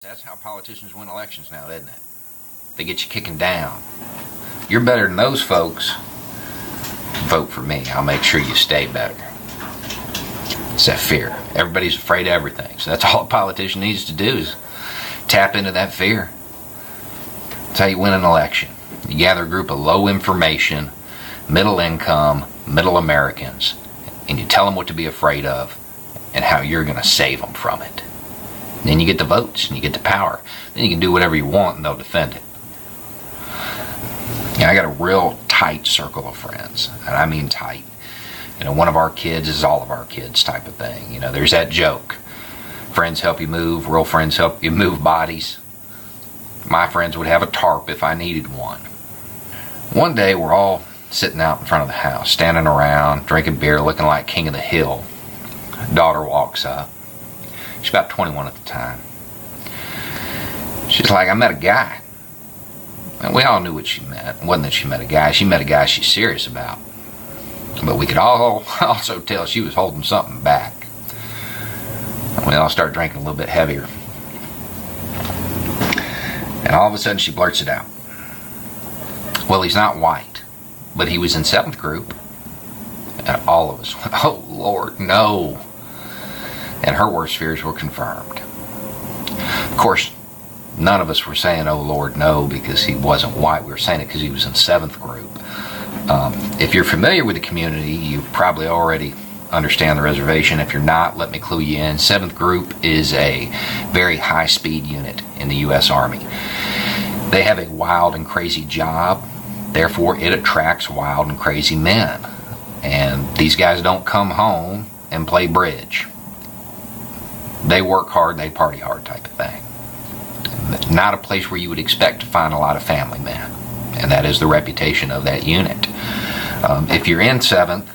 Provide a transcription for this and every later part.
That's how politicians win elections now, isn't it? They get you kicking down. You're better than those folks. Vote for me. I'll make sure you stay better. It's that fear. Everybody's afraid of everything. So that's all a politician needs to do is tap into that fear. That's how you win an election. You gather a group of low information, middle income, middle Americans, and you tell them what to be afraid of and how you're going to save them from it. Then you get the votes and you get the power. Then you can do whatever you want and they'll defend it. I got a real tight circle of friends, and I mean tight. One of our kids is all of our kids type of thing. There's that joke. Friends help you move, real friends help you move bodies. My friends would have a tarp if I needed one. One day we're all sitting out in front of the house, standing around, drinking beer, looking like king of the hill. Daughter walks up. She's about 21 at the time. She's like, I met a guy. And we all knew what she meant. It wasn't that she met a guy. She met a guy she's serious about. But we could all also tell she was holding something back. And we all started drinking a little bit heavier. And all of a sudden she blurts it out. Well, he's not white, but he was in 7th group. And all of us went, oh Lord, no. And her worst fears were confirmed. Of course, none of us were saying, oh Lord, no, because he wasn't white. We were saying it because he was in 7th group. If you're familiar with the community, you probably already understand the reservation. If you're not, let me clue you in. 7th group is a very high-speed unit in the U.S. Army. They have a wild and crazy job. Therefore, it attracts wild and crazy men. And these guys don't come home and play bridge. They work hard, they party hard type of thing. Not a place where you would expect to find a lot of family men. And that is the reputation of that unit. If you're in 7th,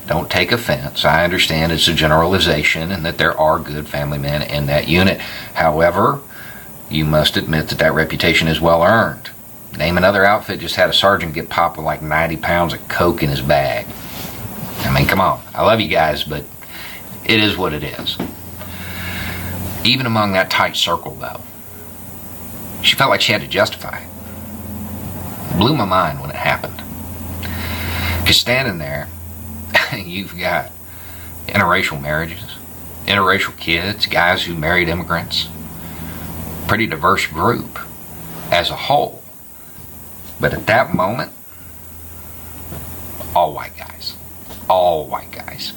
don't take offense. I understand it's a generalization and that there are good family men in that unit. However, you must admit that that reputation is well earned. Name another outfit just had a sergeant get popped with like 90 pounds of coke in his bag. I mean, come on. I love you guys, but it is what it is. Even among that tight circle, though, she felt like she had to justify it. Blew my mind when it happened. Because standing there, you've got interracial marriages, interracial kids, guys who married immigrants. Pretty diverse group as a whole. But at that moment, all white guys. All white guys.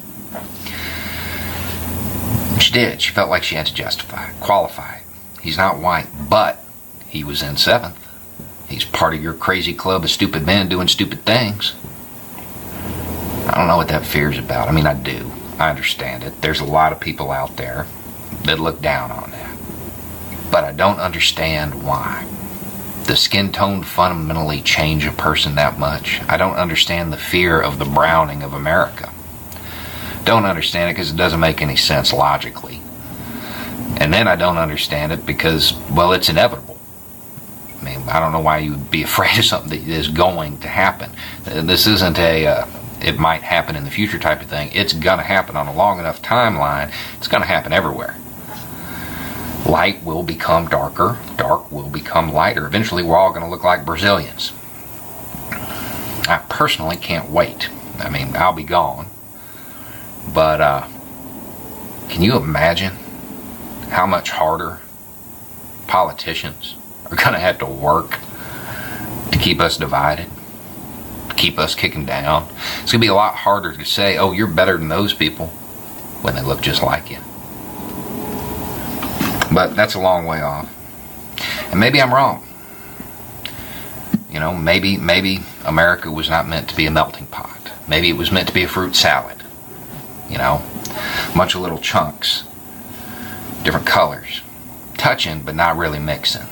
She did. She felt like she had to justify it, qualify it. He's not white, but he was in 7th. He's part of your crazy club of stupid men doing stupid things. I don't know what that fear is about. I mean, I do. I understand it. There's a lot of people out there that look down on that. But I don't understand why. Does skin tone fundamentally change a person that much? I don't understand the fear of the browning of America. Don't understand it because it doesn't make any sense logically. And then I don't understand it because, well, it's inevitable. I mean, I don't know why you would be afraid of something that is going to happen. This isn't a, it might happen in the future type of thing. It's going to happen on a long enough timeline. It's going to happen everywhere. Light will become darker. Dark will become lighter. Eventually, we're all going to look like Brazilians. I personally can't wait. I mean, I'll be gone. But can you imagine how much harder politicians are going to have to work to keep us divided, to keep us kicking down? It's going to be a lot harder to say, oh, you're better than those people when they look just like you. But that's a long way off. And maybe I'm wrong. Maybe America was not meant to be a melting pot. Maybe it was meant to be a fruit salad. A bunch of little chunks, different colors, touching but not really mixing.